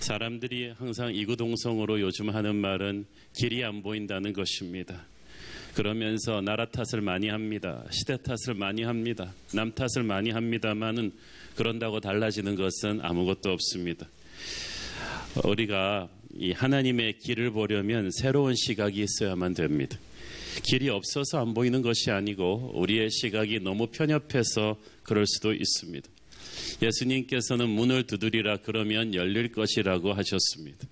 사람들이 항상 이구동성으로 요즘 하는 말은 길이 안 보인다는 것입니다. 그러면서 나라 탓을 많이 합니다. 시대 탓을 많이 합니다. 남 탓을 많이 합니다만은 그런다고 달라지는 것은 아무것도 없습니다. 우리가 이 하나님의 길을 보려면 새로운 시각이 있어야만 됩니다. 길이 없어서 안 보이는 것이 아니고 우리의 시각이 너무 편협해서 그럴 수도 있습니다. 예수님께서는 문을 두드리라 그러면 열릴 것이라고 하셨습니다.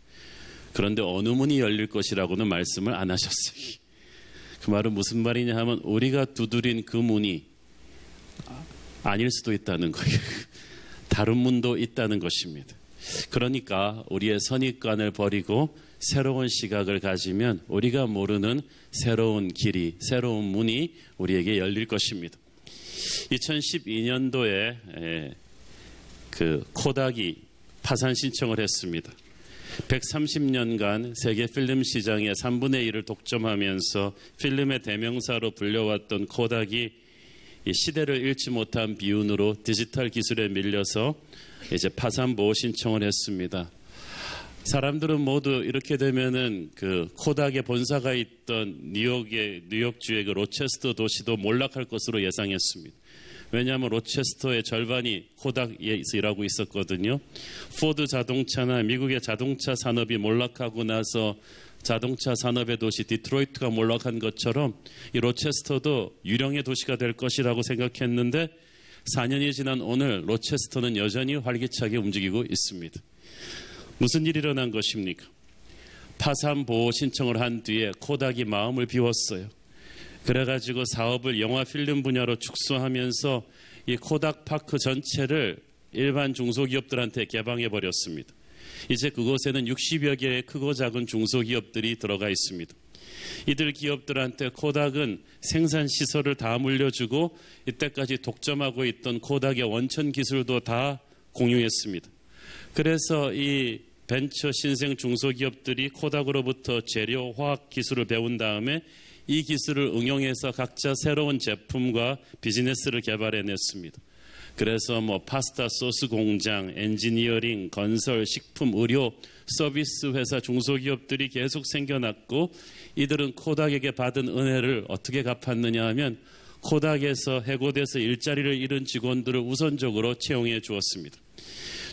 그런데 어느 문이 열릴 것이라고는 말씀을 안 하셨어요. 그 말은 무슨 말이냐 하면 우리가 두드린 그 문이 아닐 수도 있다는 거예요. 다른 문도 있다는 것입니다. 그러니까 우리의 선입관을 버리고 새로운 시각을 가지면 우리가 모르는 새로운 길이, 새로운 문이 우리에게 열릴 것입니다. 2012년도에 그 코닥이 파산 신청을 했습니다. 130년간 세계 필름 시장의 3분의 1을 독점하면서 필름의 대명사로 불려왔던 코닥이 이 시대를 잃지 못한 비운으로 디지털 기술에 밀려서 이제 파산 보호 신청을 했습니다. 사람들은 모두 이렇게 되면은 그 코닥의 본사가 있던 뉴욕주의 그 로체스터 도시도 몰락할 것으로 예상했습니다. 왜냐하면 로체스터의 절반이 코닥에 일하고 있었거든요. 포드 자동차나 미국의 자동차 산업이 몰락하고 나서 자동차 산업의 도시 디트로이트가 몰락한 것처럼 이 로체스터도 유령의 도시가 될 것이라고 생각했는데 4년이 지난 오늘 로체스터는 여전히 활기차게 움직이고 있습니다. 무슨 일이 일어난 것입니까? 파산 보호 신청을 한 뒤에 코닥이 마음을 비웠어요. 그래가지고 사업을 영화 필름 분야로 축소하면서 이 코닥 파크 전체를 일반 중소기업들한테 개방해 버렸습니다. 이제 그곳에는 60여 개의 크고 작은 중소기업들이 들어가 있습니다. 이들 기업들한테 코닥은 생산 시설을 다 물려주고 이때까지 독점하고 있던 코닥의 원천 기술도 다 공유했습니다. 그래서 이 벤처 신생 중소기업들이 코닥으로부터 재료 화학 기술을 배운 다음에 이 기술을 응용해서 각자 새로운 제품과 비즈니스를 개발해냈습니다. 그래서 파스타 소스 공장, 엔지니어링, 건설, 식품, 의료, 서비스 회사 중소기업들이 계속 생겨났고 이들은 코닥에게 받은 은혜를 어떻게 갚았느냐 하면 코닥에서 해고돼서 일자리를 잃은 직원들을 우선적으로 채용해 주었습니다.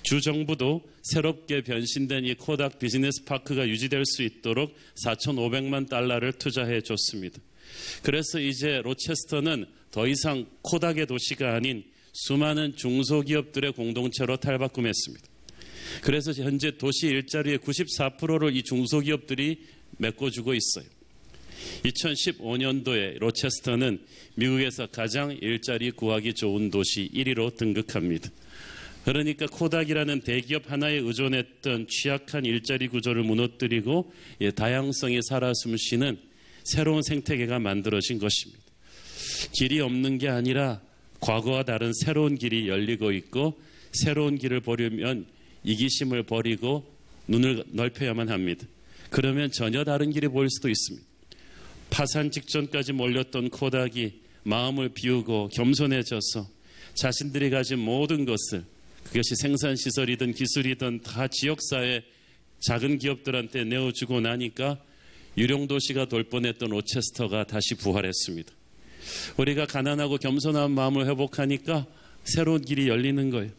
주정부도 새롭게 변신된 이 코닥 비즈니스 파크가 유지될 수 있도록 4,500만 달러를 투자해 줬습니다. 그래서 이제 로체스터는 더 이상 코닥의 도시가 아닌 수많은 중소기업들의 공동체로 탈바꿈했습니다. 그래서 현재 도시 일자리의 94%를 이 중소기업들이 메꿔주고 있어요. 2015년도에 로체스터는 미국에서 가장 일자리 구하기 좋은 도시 1위로 등극합니다. 그러니까 코닥이라는 대기업 하나에 의존했던 취약한 일자리 구조를 무너뜨리고 다양성이 살아 숨쉬는 새로운 생태계가 만들어진 것입니다. 길이 없는 게 아니라 과거와 다른 새로운 길이 열리고 있고 새로운 길을 보려면 이기심을 버리고 눈을 넓혀야만 합니다. 그러면 전혀 다른 길이 보일 수도 있습니다. 파산 직전까지 몰렸던 코닥이 마음을 비우고 겸손해져서 자신들이 가진 모든 것을 그것이 생산시설이든 기술이든 다 지역사회 작은 기업들한테 내어주고 나니까 유령도시가 될 뻔했던 로체스터가 다시 부활했습니다. 우리가 가난하고 겸손한 마음을 회복하니까 새로운 길이 열리는 거예요.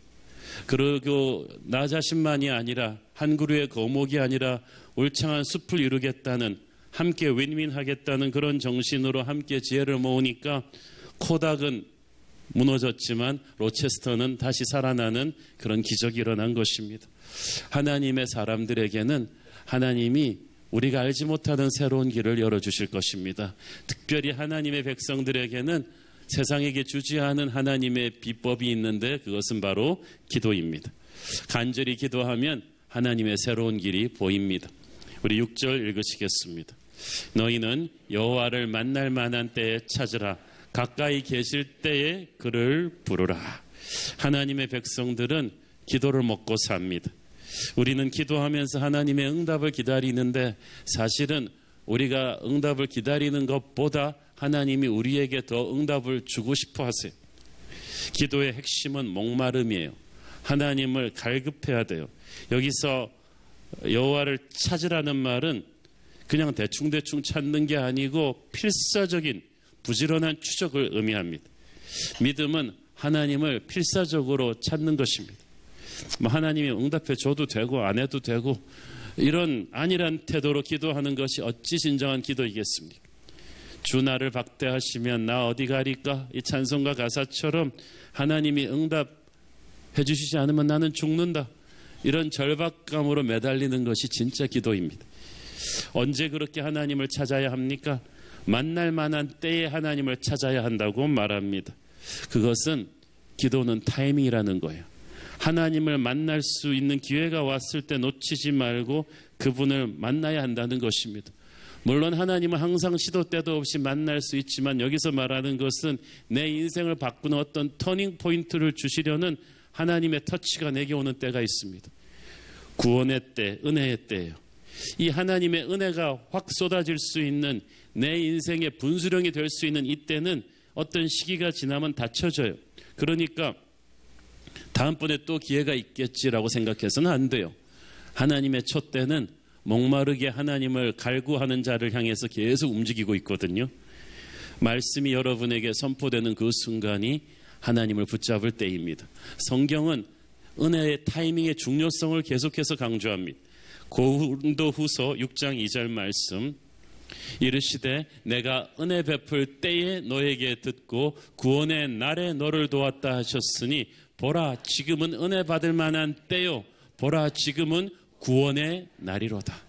그리고 나 자신만이 아니라 한 그루의 거목이 아니라 울창한 숲을 이루겠다는 함께 윈윈하겠다는 그런 정신으로 함께 지혜를 모으니까 코닥은 무너졌지만 로체스터는 다시 살아나는 그런 기적이 일어난 것입니다. 하나님의 사람들에게는 하나님이 우리가 알지 못하는 새로운 길을 열어주실 것입니다. 특별히 하나님의 백성들에게는 세상에게 주지 않은 하나님의 비법이 있는데 그것은 바로 기도입니다. 간절히 기도하면 하나님의 새로운 길이 보입니다. 우리 6절 읽으시겠습니다. 너희는 여호와를 만날 만한 때에 찾으라. 가까이 계실 때에 그를 부르라. 하나님의 백성들은 기도를 먹고 삽니다. 우리는 기도하면서 하나님의 응답을 기다리는데 사실은 우리가 응답을 기다리는 것보다 하나님이 우리에게 더 응답을 주고 싶어 하세요. 기도의 핵심은 목마름이에요. 하나님을 갈급해야 돼요. 여기서 여호와를 찾으라는 말은 그냥 대충대충 찾는 게 아니고 필사적인 부지런한 추적을 의미합니다. 믿음은 하나님을 필사적으로 찾는 것입니다. 하나님이 응답해 줘도 되고 안 해도 되고 이런 안일한 태도로 기도하는 것이 어찌 진정한 기도이겠습니까? 주 나를 박대하시면 나 어디 가리까? 이 찬송가 가사처럼 하나님이 응답해 주시지 않으면 나는 죽는다. 이런 절박감으로 매달리는 것이 진짜 기도입니다. 언제 그렇게 하나님을 찾아야 합니까? 만날 만한 때에 하나님을 찾아야 한다고 말합니다. 그것은 기도는 타이밍이라는 거예요. 하나님을 만날 수 있는 기회가 왔을 때 놓치지 말고 그분을 만나야 한다는 것입니다. 물론 하나님은 항상 시도 때도 없이 만날 수 있지만 여기서 말하는 것은 내 인생을 바꾸는 어떤 터닝 포인트를 주시려는 하나님의 터치가 내게 오는 때가 있습니다. 구원의 때, 은혜의 때예요. 이 하나님의 은혜가 확 쏟아질 수 있는 내 인생의 분수령이 될 수 있는 이때는 어떤 시기가 지나면 닫혀져요. 그러니까 다음번에 또 기회가 있겠지라고 생각해서는 안 돼요. 하나님의 촛대는 목마르게 하나님을 갈구하는 자를 향해서 계속 움직이고 있거든요. 말씀이 여러분에게 선포되는 그 순간이 하나님을 붙잡을 때입니다. 성경은 은혜의 타이밍의 중요성을 계속해서 강조합니다. 고린도후서 6장 2절 말씀, 이르시되 내가 은혜 베풀 때에 너에게 듣고 구원의 날에 너를 도왔다 하셨으니 보라 지금은 은혜 받을 만한 때요, 보라 지금은 구원의 날이로다.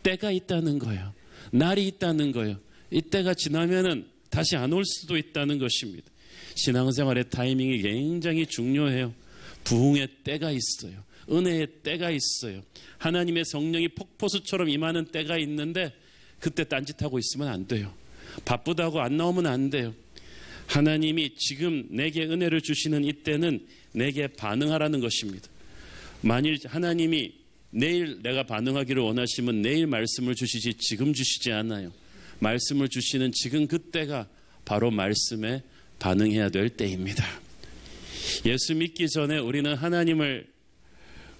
때가 있다는 거예요. 날이 있다는 거예요. 이 때가 지나면은 다시 안 올 수도 있다는 것입니다. 신앙생활의 타이밍이 굉장히 중요해요. 부흥의 때가 있어요. 은혜의 때가 있어요. 하나님의 성령이 폭포수처럼 임하는 때가 있는데 그때 딴짓하고 있으면 안 돼요. 바쁘다고 안 나오면 안 돼요. 하나님이 지금 내게 은혜를 주시는 이때는 내게 반응하라는 것입니다. 만일 하나님이 내일 내가 반응하기를 원하시면 내일 말씀을 주시지 지금 주시지 않아요. 말씀을 주시는 지금 그때가 바로 말씀에 반응해야 될 때입니다. 예수 믿기 전에 우리는 하나님을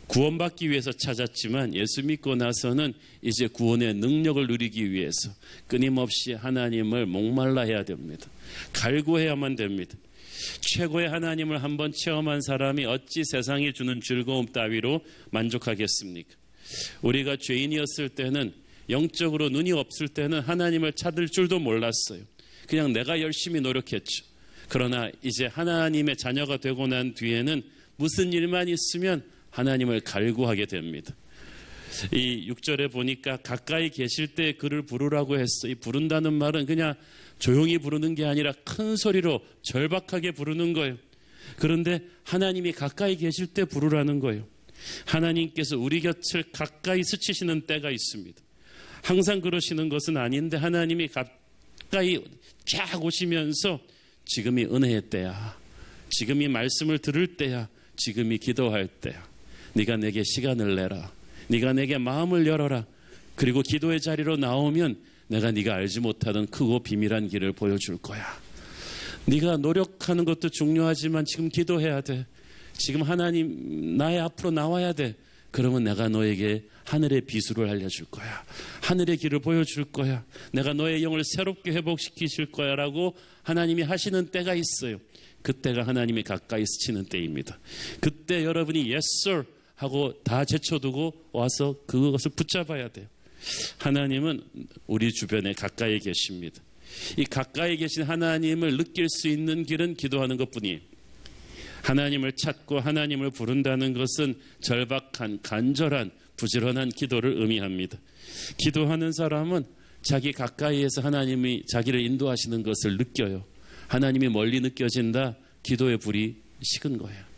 구원받기 위해서 찾았지만 예수 믿고 나서는 이제 구원의 능력을 누리기 위해서 끊임없이 하나님을 목말라 해야 됩니다. 갈구해야만 됩니다. 최고의 하나님을 한번 체험한 사람이 어찌 세상이 주는 즐거움 따위로 만족하겠습니까? 우리가 죄인이었을 때는, 영적으로 눈이 없을 때는 하나님을 찾을 줄도 몰랐어요. 그냥 내가 열심히 노력했죠. 그러나 이제 하나님의 자녀가 되고 난 뒤에는 무슨 일만 있으면 하나님을 갈구하게 됩니다. 이 6절에 보니까 가까이 계실 때 그를 부르라고 했어. 이 부른다는 말은 그냥 조용히 부르는 게 아니라 큰 소리로 절박하게 부르는 거예요. 그런데 하나님이 가까이 계실 때 부르라는 거예요. 하나님께서 우리 곁을 가까이 스치시는 때가 있습니다. 항상 그러시는 것은 아닌데 하나님이 가까이 쫙 오시면서 지금이 은혜의 때야, 지금이 말씀을 들을 때야, 지금이 기도할 때야, 네가 내게 시간을 내라, 네가 내게 마음을 열어라. 그리고 기도의 자리로 나오면 내가 네가 알지 못하던 크고 비밀한 길을 보여줄 거야. 네가 노력하는 것도 중요하지만 지금 기도해야 돼. 지금 하나님 나의 앞으로 나와야 돼. 그러면 내가 너에게 하늘의 비수를 알려줄 거야. 하늘의 길을 보여줄 거야. 내가 너의 영을 새롭게 회복시키실 거야 라고 하나님이 하시는 때가 있어요. 그때가 하나님이 가까이 스치는 때입니다. 그때 여러분이 yes sir 하고 다 제쳐두고 와서 그것을 붙잡아야 돼요. 하나님은 우리 주변에 가까이 계십니다. 이 가까이 계신 하나님을 느낄 수 있는 길은 기도하는 것뿐이에요. 하나님을 찾고 하나님을 부른다는 것은 절박한, 간절한, 부지런한 기도를 의미합니다. 기도하는 사람은 자기 가까이에서 하나님이 자기를 인도하시는 것을 느껴요. 하나님이 멀리 느껴진다. 기도의 불이 식은 거예요.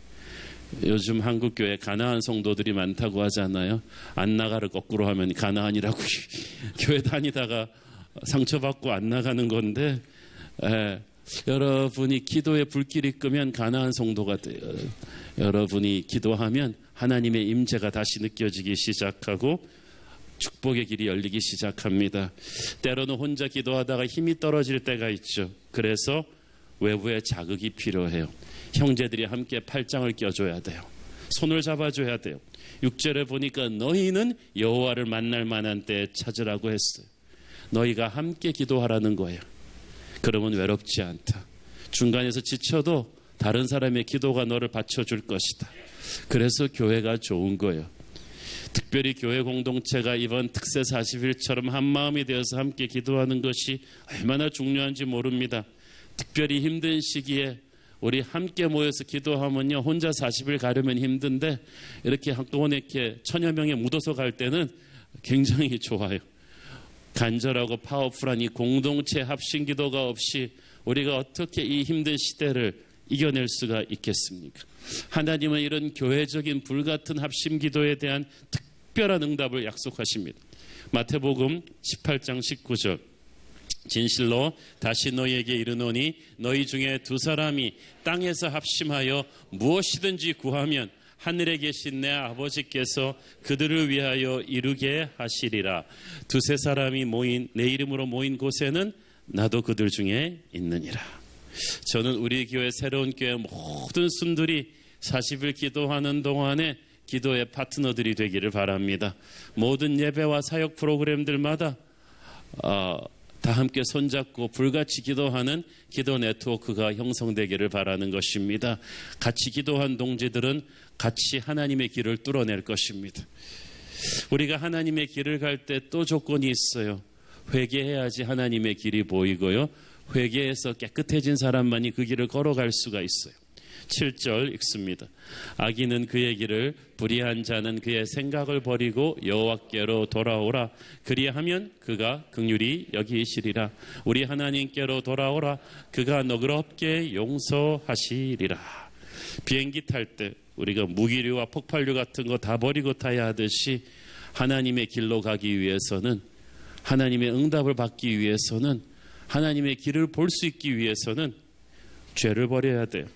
요즘 한국교회 가나안 성도들이 많다고 하잖아요. 안 나가를 거꾸로 하면 가나안이라고 교회 다니다가 상처받고 안 나가는 건데, 여러분이 기도의 불길이 끄면 가나안 성도가 돼요. 여러분이 기도하면 하나님의 임재가 다시 느껴지기 시작하고 축복의 길이 열리기 시작합니다. 때로는 혼자 기도하다가 힘이 떨어질 때가 있죠. 그래서 외부의 자극이 필요해요. 형제들이 함께 팔짱을 껴줘야 돼요. 손을 잡아줘야 돼요. 6절에 보니까 너희는 여호와를 만날 만한 때에 찾으라고 했어요. 너희가 함께 기도하라는 거예요. 그러면 외롭지 않다. 중간에서 지쳐도 다른 사람의 기도가 너를 받쳐줄 것이다. 그래서 교회가 좋은 거예요. 특별히 교회 공동체가 이번 특세 40일처럼 한마음이 되어서 함께 기도하는 것이 얼마나 중요한지 모릅니다. 특별히 힘든 시기에 우리 함께 모여서 기도하면요, 혼자 40일 가려면 힘든데 이렇게 한꺼번에 이렇게 천여 명에 묻어서 갈 때는 굉장히 좋아요. 간절하고 파워풀한 이 공동체 합심 기도가 없이 우리가 어떻게 이 힘든 시대를 이겨낼 수가 있겠습니까? 하나님은 이런 교회적인 불같은 합심 기도에 대한 특별한 응답을 약속하십니다. 마태복음 18장 19절, 진실로 다시 너희에게 이르노니 너희 중에 두 사람이 땅에서 합심하여 무엇이든지 구하면 하늘에 계신 내 아버지께서 그들을 위하여 이루게 하시리라. 두세 사람이 모인 내 이름으로 모인 곳에는 나도 그들 중에 있느니라. 저는 우리 교회 새로운 교회 모든 순들이 40일 기도하는 동안에 기도의 파트너들이 되기를 바랍니다. 모든 예배와 사역 프로그램들마다 다 함께 손잡고 불같이 기도하는 기도 네트워크가 형성되기를 바라는 것입니다. 같이 기도한 동지들은 같이 하나님의 길을 뚫어낼 것입니다. 우리가 하나님의 길을 갈 때 또 조건이 있어요. 회개해야지 하나님의 길이 보이고요. 회개해서 깨끗해진 사람만이 그 길을 걸어갈 수가 있어요. 7절 읽습니다. 악인은 그의 길을, 불의한 자는 그의 생각을 버리고 여호와께로 돌아오라. 그리하면 그가 긍휼히 여기시리라. 우리 하나님께로 돌아오라. 그가 너그럽게 용서하시리라. 비행기 탈 때 우리가 무기류와 폭발류 같은 거 다 버리고 타야 하듯이 하나님의 길로 가기 위해서는, 하나님의 응답을 받기 위해서는, 하나님의 길을 볼 수 있기 위해서는 죄를 버려야 돼요.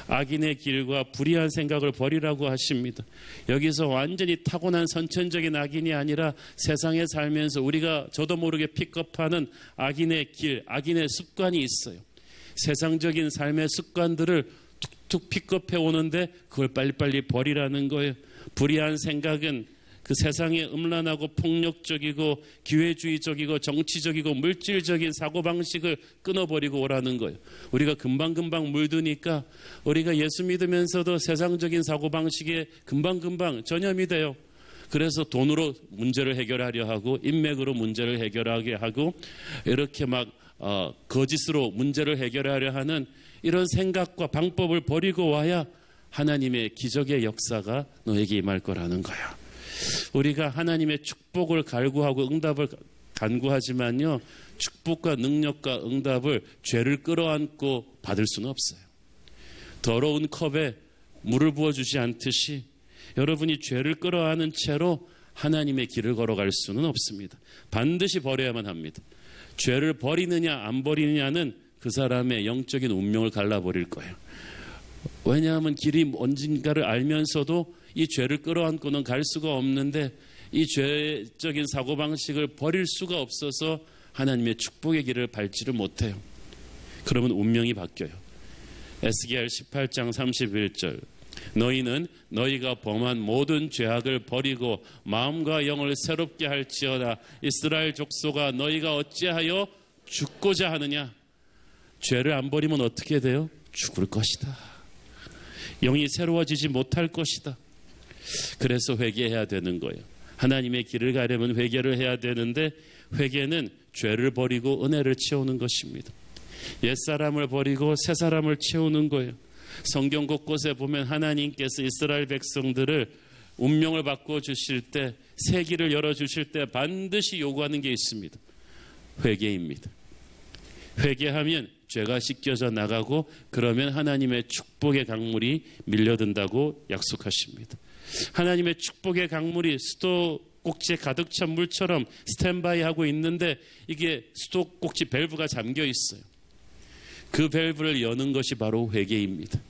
악인의 길과 불의한 생각을 버리라고 하십니다. 여기서 완전히 타고난 선천적인 악인이 아니라 세상에 살면서 우리가 저도 모르게 픽업하는 악인의 길, 악인의 습관이 있어요. 세상적인 삶의 습관들을 툭툭 픽업해 오는데 그걸 빨리빨리 버리라는 거예요. 불의한 생각은 그 세상에 음란하고 폭력적이고 기회주의적이고 정치적이고 물질적인 사고방식을 끊어버리고 오라는 거예요. 우리가 금방금방 물드니까 우리가 예수 믿으면서도 세상적인 사고방식에 금방금방 전염이 돼요. 그래서 돈으로 문제를 해결하려 하고 인맥으로 문제를 해결하게 하고 이렇게 막 거짓으로 문제를 해결하려 하는 이런 생각과 방법을 버리고 와야 하나님의 기적의 역사가 너에게 임할 거라는 거예요. 우리가 하나님의 축복을 갈구하고 응답을 간구하지만요, 축복과 능력과 응답을 죄를 끌어안고 받을 수는 없어요. 더러운 컵에 물을 부어주지 않듯이 여러분이 죄를 끌어안은 채로 하나님의 길을 걸어갈 수는 없습니다. 반드시 버려야만 합니다. 죄를 버리느냐 안 버리느냐는 그 사람의 영적인 운명을 갈라버릴 거예요. 왜냐하면 길이 언젠가를 알면서도 이 죄를 끌어안고는 갈 수가 없는데 이 죄적인 사고방식을 버릴 수가 없어서 하나님의 축복의 길을 밟지를 못해요. 그러면 운명이 바뀌어요. 에스겔 18장 31절, 너희는 너희가 범한 모든 죄악을 버리고 마음과 영을 새롭게 할지어다. 이스라엘 족속아, 너희가 어찌하여 죽고자 하느냐. 죄를 안 버리면 어떻게 돼요? 죽을 것이다. 영이 새로워지지 못할 것이다. 그래서 회개해야 되는 거예요. 하나님의 길을 가려면 회개를 해야 되는데 회개는 죄를 버리고 은혜를 채우는 것입니다. 옛사람을 버리고 새사람을 채우는 거예요. 성경 곳곳에 보면 하나님께서 이스라엘 백성들을 운명을 바꿔주실 때, 새 길을 열어주실 때 반드시 요구하는 게 있습니다. 회개입니다. 회개하면 죄가 씻겨져 나가고 그러면 하나님의 축복의 강물이 밀려든다고 약속하십니다. 하나님의 축복의 강물이 수도꼭지에 가득 찬 물처럼 스탠바이 하고 있는데 이게 수도꼭지 밸브가 잠겨 있어요. 그 밸브를 여는 것이 바로 회개입니다.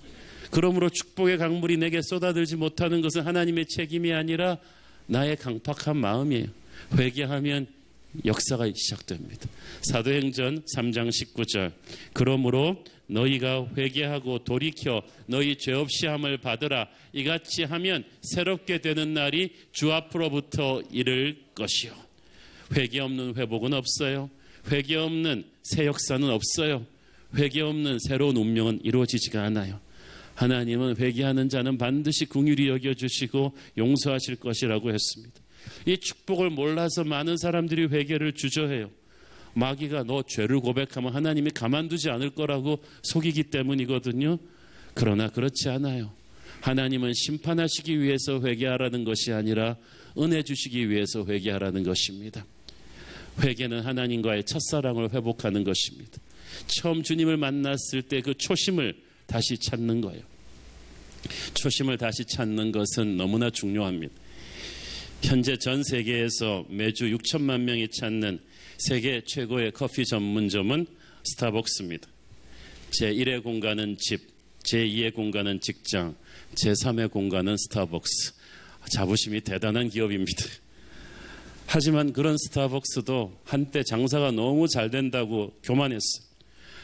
그러므로 축복의 강물이 내게 쏟아들지 못하는 것은 하나님의 책임이 아니라 나의 강팍한 마음이에요. 회개하면 역사가 시작됩니다. 사도행전 3장 19절. 그러므로 너희가 회개하고 돌이켜 너희 죄 없이 함을 받으라. 이같이 하면 새롭게 되는 날이 주 앞으로부터 이를 것이요. 회개 없는 회복은 없어요. 회개 없는 새 역사는 없어요. 회개 없는 새로운 운명은 이루어지지가 않아요. 하나님은 회개하는 자는 반드시 긍휼히 여겨주시고 용서하실 것이라고 했습니다. 이 축복을 몰라서 많은 사람들이 회개를 주저해요. 마귀가 너 죄를 고백하면 하나님이 가만두지 않을 거라고 속이기 때문이거든요. 그러나 그렇지 않아요. 하나님은 심판하시기 위해서 회개하라는 것이 아니라 은혜 주시기 위해서 회개하라는 것입니다. 회개는 하나님과의 첫사랑을 회복하는 것입니다. 처음 주님을 만났을 때 그 초심을 다시 찾는 거예요. 초심을 다시 찾는 것은 너무나 중요합니다. 현재 전 세계에서 매주 6천만 명이 찾는 세계 최고의 커피 전문점은 스타벅스입니다. 제1의 공간은 집, 제2의 공간은 직장, 제3의 공간은 스타벅스. 자부심이 대단한 기업입니다. 하지만 그런 스타벅스도 한때 장사가 너무 잘 된다고 교만했어요.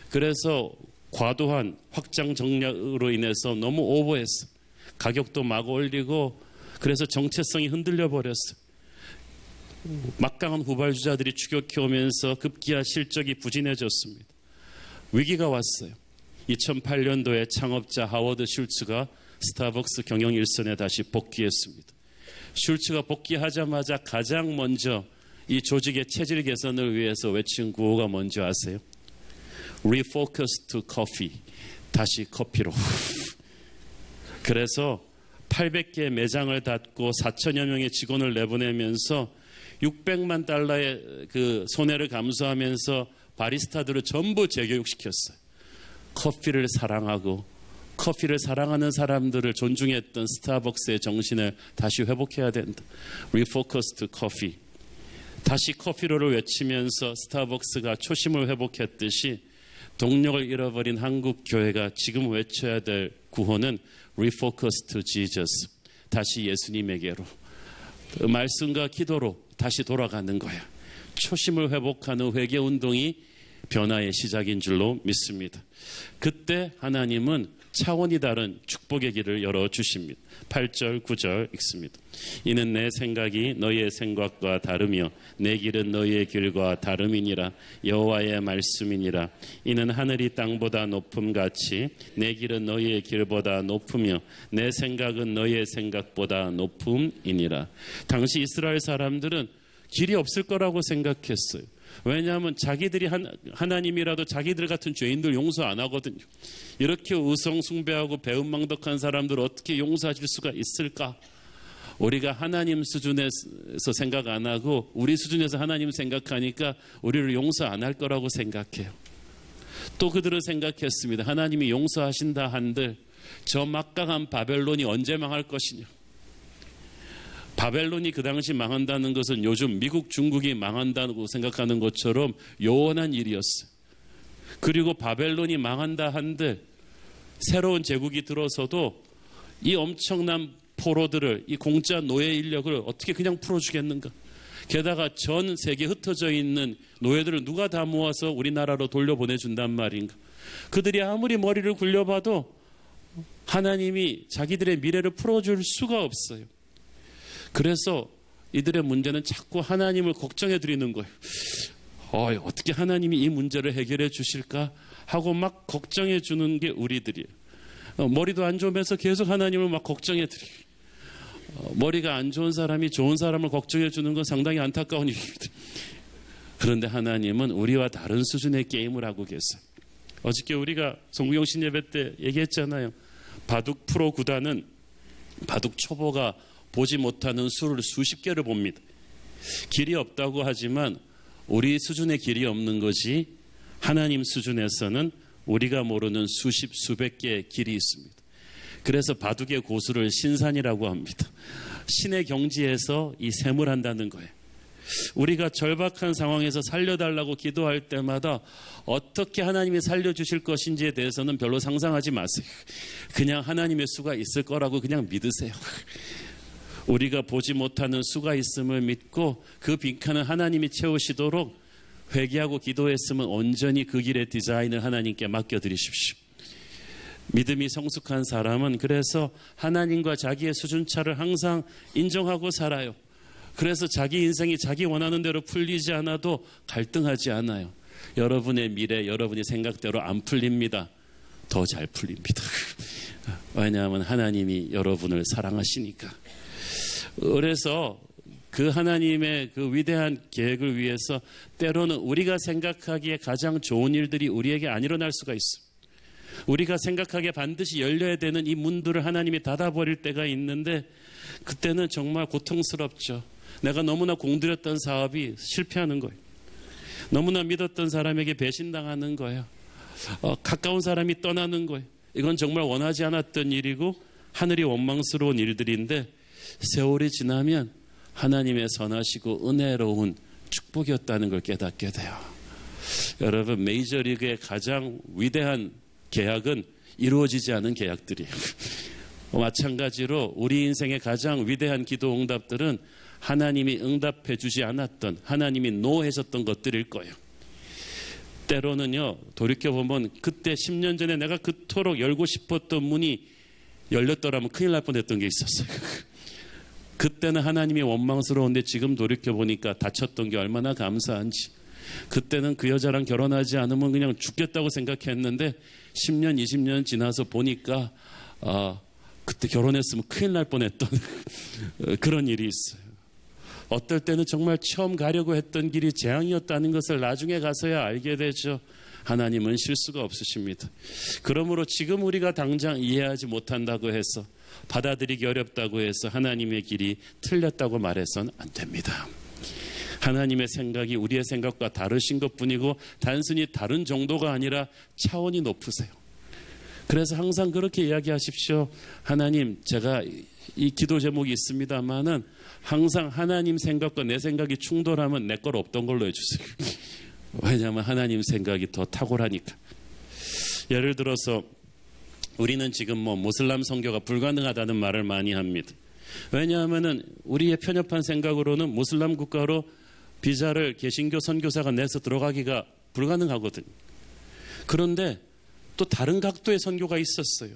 그래서 과도한 확장 전략으로 인해서 너무 오버했어요. 가격도 막 올리고 그래서 정체성이 흔들려 버렸어요. 막강한 후발주자들이 추격해 오면서 급기야 실적이 부진해졌습니다. 위기가 왔어요. 2008년도에 창업자 하워드 슐츠가 스타벅스 경영 일선에 다시 복귀했습니다. 슐츠가 복귀하자마자 가장 먼저 이 조직의 체질 개선을 위해서 외친 구호가 뭔지 아세요? Refocus to coffee. 다시 커피로. 그래서 800개 매장을 닫고 4천여 명의 직원을 내보내면서 600만 달러의 그 손해를 감수하면서 바리스타들을 전부 재교육시켰어요. 커피를 사랑하고 커피를 사랑하는 사람들을 존중했던 스타벅스의 정신을 다시 회복해야 된다. Refocus to coffee. 다시 커피로를 외치면서 스타벅스가 초심을 회복했듯이 동력을 잃어버린 한국 교회가 지금 외쳐야 될 구호는 Refocus to Jesus. 다시 예수님에게로. 말씀과 기도로 다시 돌아가는 거야. 초심을 회복하는 회개 운동이 변화의 시작인 줄로 믿습니다. 그때 하나님은 차원이 다른 축복의 길을 열어주십니다. 8절 9절 읽습니다. 이는 내 생각이 너희의 생각과 다르며 내 길은 너희의 길과 다름이니라. 여호와의 말씀이니라. 이는 하늘이 땅보다 높음같이 내 길은 너희의 길보다 높으며 내 생각은 너희의 생각보다 높음이니라. 당시 이스라엘 사람들은 길이 없을 거라고 생각했어요. 왜냐하면 자기들이 하나님이라도 자기들 같은 죄인들 용서 안 하거든요. 이렇게 의성 숭배하고 배은망덕한 사람들을 어떻게 용서하실 수가 있을까? 우리가 하나님 수준에서 생각 안 하고 우리 수준에서 하나님 생각하니까 우리를 용서 안 할 거라고 생각해요. 또 그들은 생각했습니다. 하나님이 용서하신다 한들 저 막강한 바벨론이 언제 망할 것이냐. 바벨론이 그 당시 망한다는 것은 요즘 미국, 중국이 망한다고 생각하는 것처럼 요원한 일이었어요. 그리고 바벨론이 망한다 한들 새로운 제국이 들어서도 이 엄청난 포로들을, 이 공짜 노예 인력을 어떻게 그냥 풀어주겠는가. 게다가 전 세계에 흩어져 있는 노예들을 누가 다 모아서 우리나라로 돌려보내준단 말인가. 그들이 아무리 머리를 굴려봐도 하나님이 자기들의 미래를 풀어줄 수가 없어요. 그래서 이들의 문제는 자꾸 하나님을 걱정해 드리는 거예요. 어떻게 하나님이 이 문제를 해결해 주실까 하고 막 걱정해 주는 게 우리들이에요. 머리도 안 좋으면서 계속 하나님을 막 걱정해 드려요. 머리가 안 좋은 사람이 좋은 사람을 걱정해 주는 건 상당히 안타까운 일입니다. 그런데 하나님은 우리와 다른 수준의 게임을 하고 계세요. 어저께 우리가 송구영신 예배 때 얘기했잖아요. 바둑 프로 구단은 바둑 초보가 보지 못하는 수를 수십 개를 봅니다. 길이 없다고 하지만 우리 수준의 길이 없는 것이 하나님 수준에서는 우리가 모르는 수십 수백 개의 길이 있습니다. 그래서 바둑의 고수를 신산이라고 합니다. 신의 경지에서 이 셈을 한다는 거예요. 우리가 절박한 상황에서 살려달라고 기도할 때마다 어떻게 하나님이 살려주실 것인지에 대해서는 별로 상상하지 마세요. 그냥 하나님의 수가 있을 거라고 그냥 믿으세요. 우리가 보지 못하는 수가 있음을 믿고 그 빈칸을 하나님이 채우시도록 회개하고 기도했으면 온전히 그 길의 디자인을 하나님께 맡겨드리십시오. 믿음이 성숙한 사람은 그래서 하나님과 자기의 수준차를 항상 인정하고 살아요. 그래서 자기 인생이 자기 원하는 대로 풀리지 않아도 갈등하지 않아요. 여러분의 미래, 여러분의 생각대로 안 풀립니다. 더 잘 풀립니다. 왜냐하면 하나님이 여러분을 사랑하시니까. 그래서 그 하나님의 그 위대한 계획을 위해서 때로는 우리가 생각하기에 가장 좋은 일들이 우리에게 안 일어날 수가 있어요. 우리가 생각하기에 반드시 열려야 되는 이 문들을 하나님이 닫아버릴 때가 있는데 그때는 정말 고통스럽죠. 내가 너무나 공들였던 사업이 실패하는 거예요. 너무나 믿었던 사람에게 배신당하는 거예요. 가까운 사람이 떠나는 거예요. 이건 정말 원하지 않았던 일이고 하늘이 원망스러운 일들인데 세월이 지나면 하나님의 선하시고 은혜로운 축복이었다는 걸 깨닫게 돼요. 여러분, 메이저리그의 가장 위대한 계약은 이루어지지 않은 계약들이에요. 마찬가지로 우리 인생의 가장 위대한 기도 응답들은 하나님이 응답해 주지 않았던, 하나님이 노하셨던 것들일 거예요. 때로는요, 돌이켜보면 그때 10년 전에 내가 그토록 열고 싶었던 문이 열렸더라면 큰일 날 뻔했던 게 있었어요. 그때는 하나님이 원망스러운데 지금 돌이켜보니까 다쳤던 게 얼마나 감사한지. 그때는 그 여자랑 결혼하지 않으면 그냥 죽겠다고 생각했는데 10년, 20년 지나서 보니까 그때 결혼했으면 큰일 날 뻔했던 그런 일이 있어요. 어떨 때는 정말 처음 가려고 했던 길이 재앙이었다는 것을 나중에 가서야 알게 되죠. 하나님은 실수가 없으십니다. 그러므로 지금 우리가 당장 이해하지 못한다고 해서, 받아들이기 어렵다고 해서 하나님의 길이 틀렸다고 말해서는 안 됩니다. 하나님의 생각이 우리의 생각과 다르신 것뿐이고 단순히 다른 정도가 아니라 차원이 높으세요. 그래서 항상 그렇게 이야기하십시오. 하나님, 제가 이 기도 제목이 있습니다마는 항상 하나님 생각과 내 생각이 충돌하면 내 걸 없던 걸로 해주세요. 왜냐하면 하나님 생각이 더 탁월하니까. 예를 들어서 우리는 지금 모슬람 선교가 불가능하다는 말을 많이 합니다. 왜냐하면 우리의 편협한 생각으로는 모슬람 국가로 비자를 개신교 선교사가 내서 들어가기가 불가능하거든요. 그런데 또 다른 각도의 선교가 있었어요.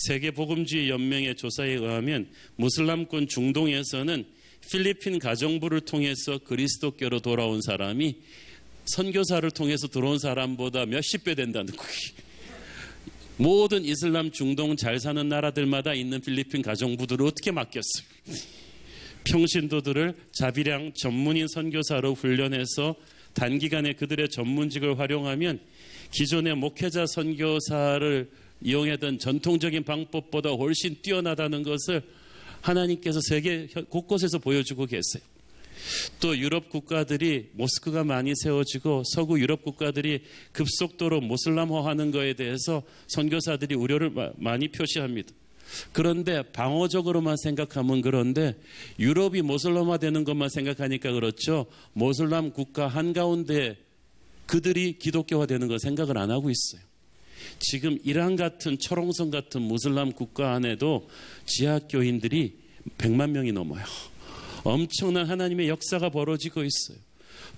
세계복음주의 연맹의 조사에 의하면 무슬람권 중동에서는 필리핀 가정부를 통해서 그리스도교로 돌아온 사람이 선교사를 통해서 들어온 사람보다 몇십 배 된다는 거예요. 모든 이슬람 중동 잘 사는 나라들마다 있는 필리핀 가정부들을 어떻게 맡겼어요? 평신도들을 자비량 전문인 선교사로 훈련해서 단기간에 그들의 전문직을 활용하면 기존의 목회자 선교사를 이용하던 전통적인 방법보다 훨씬 뛰어나다는 것을 하나님께서 세계 곳곳에서 보여주고 계세요. 또 유럽 국가들이 모스크가 많이 세워지고 서구 유럽 국가들이 급속도로 모슬람화하는 것에 대해서 선교사들이 우려를 많이 표시합니다. 그런데 방어적으로만 생각하면 그런데 유럽이 모슬람화되는 것만 생각하니까 그렇죠. 모슬람 국가 한가운데 그들이 기독교화되는 걸 생각을 안 하고 있어요. 지금 이란 같은 철옹성 같은 무슬람 국가 안에도 지하교인들이 100만 명이 넘어요. 엄청난 하나님의 역사가 벌어지고 있어요.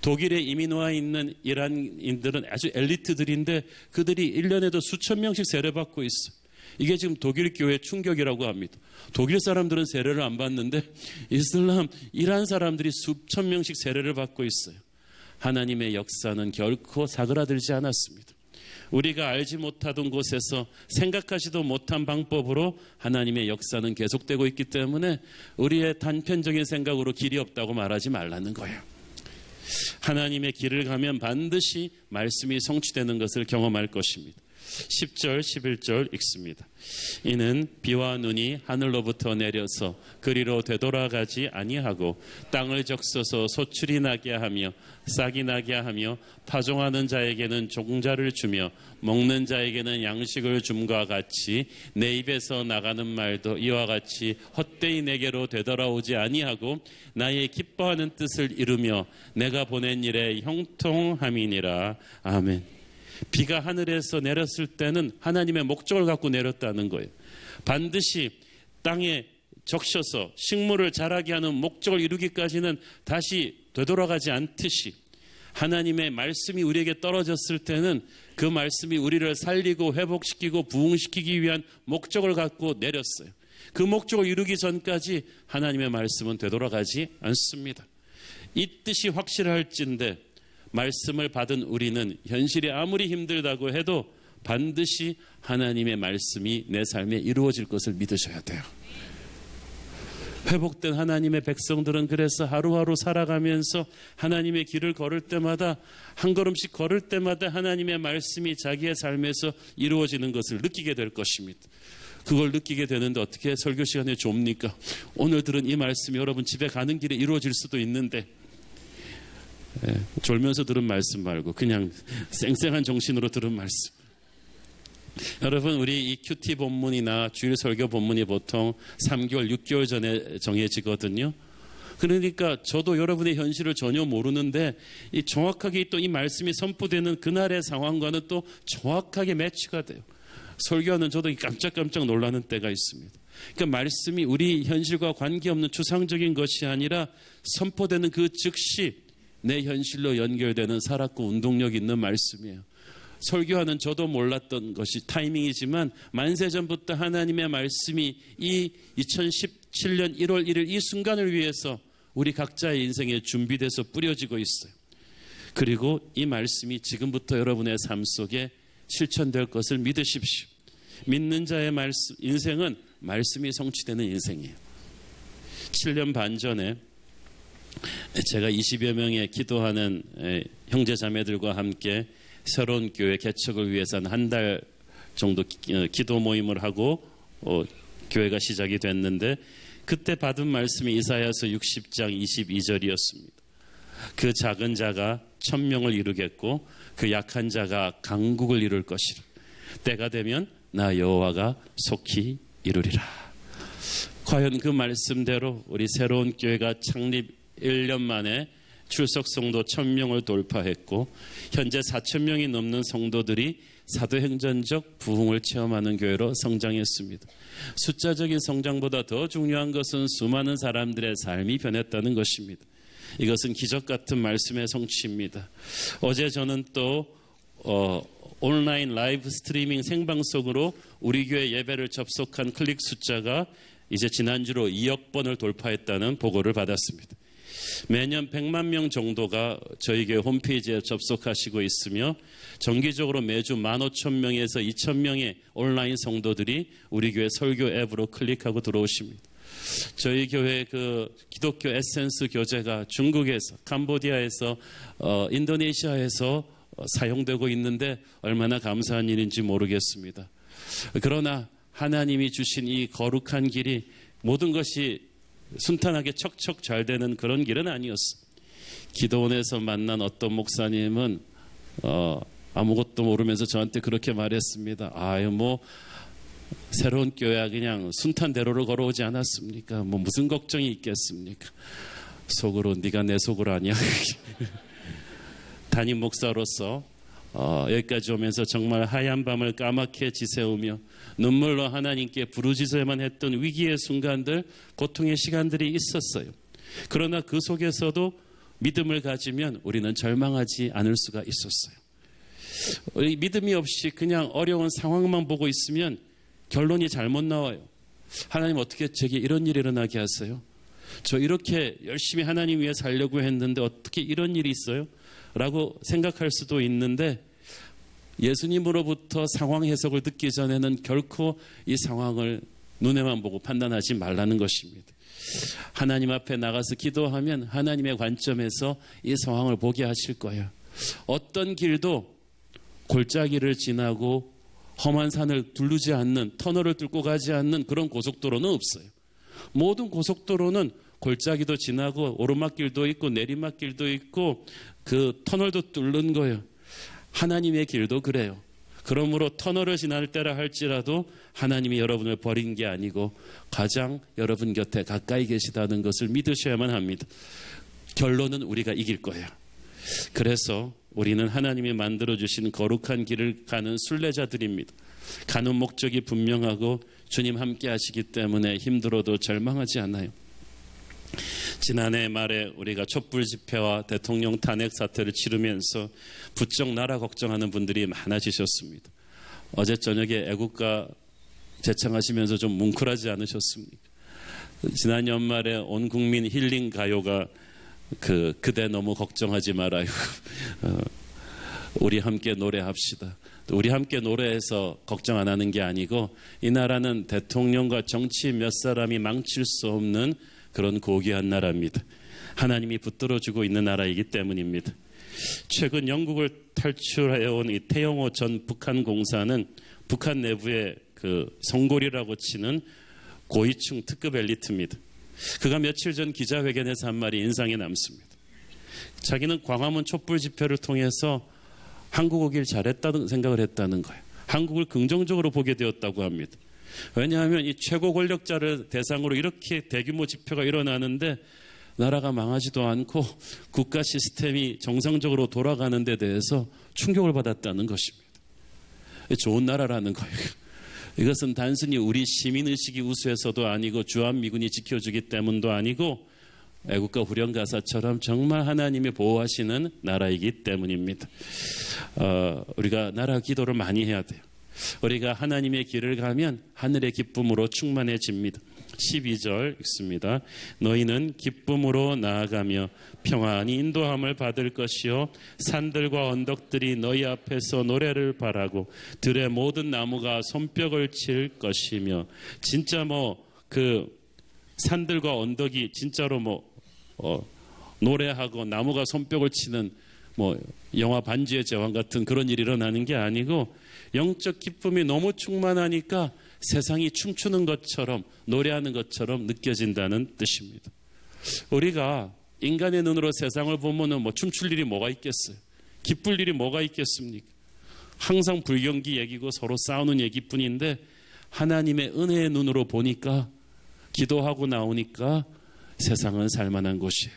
독일에 이민 와 있는 이란인들은 아주 엘리트들인데 그들이 1년에도 수천 명씩 세례받고 있어요. 이게 지금 독일 교회 충격이라고 합니다. 독일 사람들은 세례를 안 받는데 이슬람, 이란 사람들이 수천 명씩 세례를 받고 있어요. 하나님의 역사는 결코 사그라들지 않았습니다. 우리가 알지 못하던 곳에서 생각하지도 못한 방법으로 하나님의 역사는 계속되고 있기 때문에 우리의 단편적인 생각으로 길이 없다고 말하지 말라는 거예요. 하나님의 길을 가면 반드시 말씀이 성취되는 것을 경험할 것입니다. 10절 11절 읽습니다. 이는 비와 눈이 하늘로부터 내려서 그리로 되돌아가지 아니하고 땅을 적셔서 소출이 나게 하며 싹이 나게 하며 파종하는 자에게는 종자를 주며 먹는 자에게는 양식을 줌과 같이 내 입에서 나가는 말도 이와 같이 헛되이 내게로 되돌아오지 아니하고 나의 기뻐하는 뜻을 이루며 내가 보낸 일에 형통함이니라. 아멘. 비가 하늘에서 내렸을 때는 하나님의 목적을 갖고 내렸다는 거예요. 반드시 땅에 적셔서 식물을 자라게 하는 목적을 이루기까지는 다시 되돌아가지 않듯이 하나님의 말씀이 우리에게 떨어졌을 때는 그 말씀이 우리를 살리고 회복시키고 부흥시키기 위한 목적을 갖고 내렸어요. 그 목적을 이루기 전까지 하나님의 말씀은 되돌아가지 않습니다. 이 뜻이 확실할진데 말씀을 받은 우리는 현실이 아무리 힘들다고 해도 반드시 하나님의 말씀이 내 삶에 이루어질 것을 믿으셔야 돼요. 회복된 하나님의 백성들은 그래서 하루하루 살아가면서 하나님의 길을 걸을 때마다 한 걸음씩 걸을 때마다 하나님의 말씀이 자기의 삶에서 이루어지는 것을 느끼게 될 것입니다. 그걸 느끼게 되는데 어떻게 설교 시간에 좁니까? 오늘 들은 이 말씀이 여러분 집에 가는 길에 이루어질 수도 있는데 졸면서 들은 말씀 말고 그냥 쌩쌩한 정신으로 들은 말씀. 여러분 우리 이 큐티 본문이나 주일 설교 본문이 보통 3개월, 6개월 전에 정해지거든요. 그러니까 저도 여러분의 현실을 전혀 모르는데 이 정확하게 또 이 말씀이 선포되는 그날의 상황과는 또 정확하게 매치가 돼요. 설교하는 저도 깜짝깜짝 놀라는 때가 있습니다. 그러니까 말씀이 우리 현실과 관계없는 추상적인 것이 아니라 선포되는 그 즉시 내 현실로 연결되는 살았고 운동력 있는 말씀이에요. 설교하는 저도 몰랐던 것이 타이밍이지만 만세전부터 하나님의 말씀이 이 2017년 1월 1일 이 순간을 위해서 우리 각자의 인생에 준비돼서 뿌려지고 있어요. 그리고 이 말씀이 지금부터 여러분의 삶 속에 실천될 것을 믿으십시오. 믿는 자의 인생은 말씀이 성취되는 인생이에요. 7년 반 전에 제가 20여 명의 기도하는 형제 자매들과 함께 새로운 교회 개척을 위해서 한 달 정도 기도 모임을 하고 교회가 시작이 됐는데 그때 받은 말씀이 이사야서 60장 22절이었습니다. 그 작은 자가 1000명을 이루겠고 그 약한 자가 강국을 이룰 것이라. 때가 되면 나 여호와가 속히 이루리라. 과연 그 말씀대로 우리 새로운 교회가 창립 1년 만에 출석 성도 1000명을 돌파했고 현재 4000명이 넘는 성도들이 사도행전적 부흥을 체험하는 교회로 성장했습니다. 숫자적인 성장보다 더 중요한 것은 수많은 사람들의 삶이 변했다는 것입니다. 이것은 기적 같은 말씀의 성취입니다. 어제 저는 또 온라인 라이브 스트리밍 생방송으로 우리 교회 예배를 접속한 클릭 숫자가 이제 지난주로 2억 번을 돌파했다는 보고를 받았습니다. 매년 100만 명 정도가 저희 교회 홈페이지에 접속하시고 있으며 정기적으로 매주 15,000명에서 2,000명의 온라인 성도들이 우리 교회 설교 앱으로 클릭하고 들어오십니다. 저희 교회 그 기독교 에센스 교재가 중국에서, 캄보디아에서, 인도네시아에서 사용되고 있는데 얼마나 감사한 일인지 모르겠습니다. 그러나 하나님이 주신 이 거룩한 길이 모든 것이 순탄하게 척척 잘 되는 그런 길은 아니었어. 기도원에서 만난 어떤 목사님은 아무것도 모르면서 저한테 그렇게 말했습니다. 아유 뭐 새로운 교회야 그냥 순탄대로를 걸어오지 않았습니까? 뭐 무슨 걱정이 있겠습니까? 속으로 네가 내 속으로 아니야. 담임 목사로서 여기까지 오면서 정말 하얀 밤을 까맣게 지새우며 눈물로 하나님께 부르짖어야만 했던 위기의 순간들, 고통의 시간들이 있었어요. 그러나 그 속에서도 믿음을 가지면 우리는 절망하지 않을 수가 있었어요. 믿음이 없이 그냥 어려운 상황만 보고 있으면 결론이 잘못 나와요. 하나님 어떻게 제게 이런 일이 일어나게 하세요? 저 이렇게 열심히 하나님 위해 살려고 했는데 어떻게 이런 일이 있어요? 라고 생각할 수도 있는데 예수님으로부터 상황 해석을 듣기 전에는 결코 이 상황을 눈에만 보고 판단하지 말라는 것입니다. 하나님 앞에 나가서 기도하면 하나님의 관점에서 이 상황을 보게 하실 거예요. 어떤 길도 골짜기를 지나고 험한 산을 두르지 않는, 터널을 뚫고 가지 않는 그런 고속도로는 없어요. 모든 고속도로는 골짜기도 지나고 오르막길도 있고 내리막길도 있고 그 터널도 뚫는 거예요. 하나님의 길도 그래요. 그러므로 터널을 지날 때라 할지라도 하나님이 여러분을 버린 게 아니고 가장 여러분 곁에 가까이 계시다는 것을 믿으셔야만 합니다. 결론은 우리가 이길 거예요. 그래서 우리는 하나님이 만들어주신 거룩한 길을 가는 순례자들입니다. 가는 목적이 분명하고 주님 함께 하시기 때문에 힘들어도 절망하지 않아요. 지난해 말에 우리가 촛불 집회와 대통령 탄핵 사태를 치르면서 부쩍 나라 걱정하는 분들이 많아지셨습니다. 어제 저녁에 애국가 제창하시면서 좀 뭉클하지 않으셨습니까? 지난 연말에 온 국민 힐링 가요가 그대 너무 걱정하지 말아요. 우리 함께 노래합시다. 우리 함께 노래해서 걱정 안 하는 게 아니고 이 나라는 대통령과 정치 몇 사람이 망칠 수 없는 그런 고귀한 나라입니다. 하나님이 붙들어주고 있는 나라이기 때문입니다. 최근 영국을 탈출해온 이 태영호 전 북한 공사는 북한 내부의 성골이라고 치는 고위층 특급 엘리트입니다. 그가 며칠 전 기자회견에서 한 말이 인상에 남습니다. 자기는 광화문 촛불 집회를 통해서 한국 오길 잘했다는 생각을 했다는 거예요. 한국을 긍정적으로 보게 되었다고 합니다. 왜냐하면 이 최고 권력자를 대상으로 이렇게 대규모 집회가 일어나는데 나라가 망하지도 않고 국가 시스템이 정상적으로 돌아가는 데 대해서 충격을 받았다는 것입니다. 좋은 나라라는 거예요. 이것은 단순히 우리 시민의식이 우수해서도 아니고 주한미군이 지켜주기 때문도 아니고 애국가 후렴가사처럼 정말 하나님이 보호하시는 나라이기 때문입니다. 우리가 나라 기도를 많이 해야 돼요. 우리가 하나님의 길을 가면 하늘의 기쁨으로 충만해집니다. 12절 읽습니다. 너희는 기쁨으로 나아가며 평안히 인도함을 받을 것이요 산들과 언덕들이 너희 앞에서 노래를 바라고 들의 모든 나무가 손뼉을 칠 것이며. 진짜 산들과 언덕이 진짜로 노래하고 나무가 손뼉을 치는 영화 반지의 제왕 같은 그런 일이 일어나는 게 아니고 영적 기쁨이 너무 충만하니까 세상이 춤추는 것처럼 노래하는 것처럼 느껴진다는 뜻입니다. 우리가 인간의 눈으로 세상을 보면은 춤출 일이 뭐가 있겠어요? 기쁠 일이 뭐가 있겠습니까? 항상 불경기 얘기고 서로 싸우는 얘기뿐인데 하나님의 은혜의 눈으로 보니까 기도하고 나오니까 세상은 살만한 곳이에요.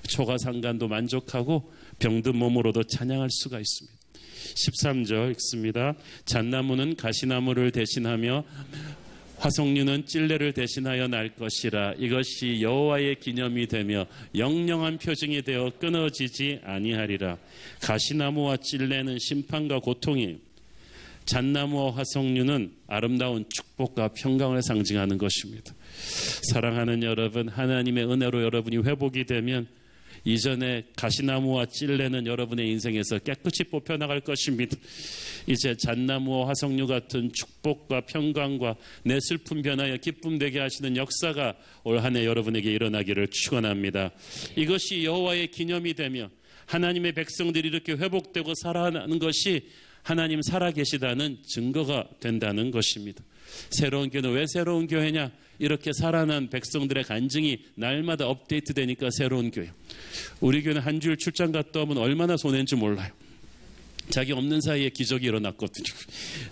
초가상간도 만족하고 병든 몸으로도 찬양할 수가 있습니다. 13절 읽습니다. 잣나무는 가시나무를 대신하며 화석류는 찔레를 대신하여 날 것이라. 이것이 여호와의 기념이 되며 영영한 표징이 되어 끊어지지 아니하리라. 가시나무와 찔레는 심판과 고통이에요. 잣나무와 화석류는 아름다운 축복과 평강을 상징하는 것입니다. 사랑하는 여러분, 하나님의 은혜로 여러분이 회복이 되면 이전에 가시나무와 찔레는 여러분의 인생에서 깨끗이 뽑혀나갈 것입니다. 이제 잣나무와 화석류 같은 축복과 평강과 내 슬픔 변하여 기쁨 되게 하시는 역사가 올 한 해 여러분에게 일어나기를 축원합니다. 이것이 여호와의 기념이 되며 하나님의 백성들이 이렇게 회복되고 살아나는 것이 하나님 살아계시다는 증거가 된다는 것입니다. 새로운 교회는 왜 새로운 교회냐? 이렇게 살아난 백성들의 간증이 날마다 업데이트되니까 새로운 교회. 우리 교회는 한 주일 출장 갔다 오면 얼마나 손해인지 몰라요. 자기 없는 사이에 기적이 일어났거든요.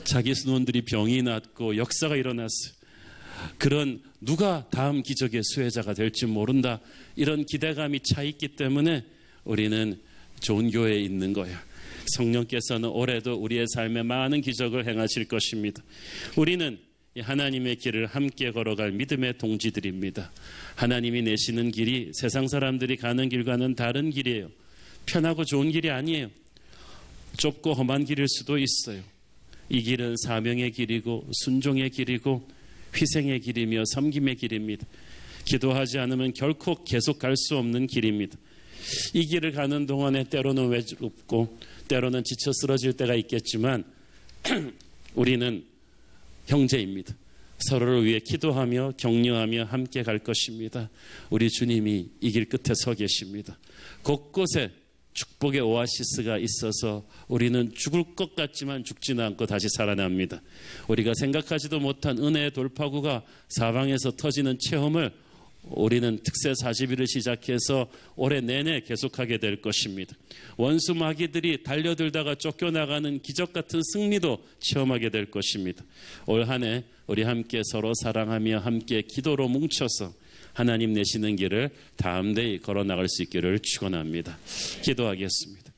자기 수원들이 병이 났고 역사가 일어났어요. 그런 누가 다음 기적의 수혜자가 될지 모른다. 이런 기대감이 차 있기 때문에 우리는 좋은 교회에 있는 거예요. 성령께서는 올해도 우리의 삶에 많은 기적을 행하실 것입니다. 우리는 하나님의 길을 함께 걸어갈 믿음의 동지들입니다. 하나님이 내시는 길이 세상 사람들이 가는 길과는 다른 길이에요. 편하고 좋은 길이 아니에요. 좁고 험한 길일 수도 있어요. 이 길은 사명의 길이고 순종의 길이고 희생의 길이며 섬김의 길입니다. 기도하지 않으면 결코 계속 갈 수 없는 길입니다. 이 길을 가는 동안에 때로는 외롭고 때로는 지쳐 쓰러질 때가 있겠지만 우리는 형제입니다. 서로를 위해 기도하며 격려하며 함께 갈 것입니다. 우리 주님이 이 길 끝에 서 계십니다. 곳곳에 축복의 오아시스가 있어서 우리는 죽을 것 같지만 죽지는 않고 다시 살아납니다. 우리가 생각하지도 못한 은혜의 돌파구가 사방에서 터지는 체험을 우리는 특세 40일을 시작해서 올해 내내 계속하게 될 것입니다. 원수 마귀들이 달려들다가 쫓겨나가는 기적 같은 승리도 체험하게 될 것입니다. 올 한 해 우리 함께 서로 사랑하며 함께 기도로 뭉쳐서 하나님 내시는 길을 담대히 걸어나갈 수 있기를 축원합니다. 기도하겠습니다.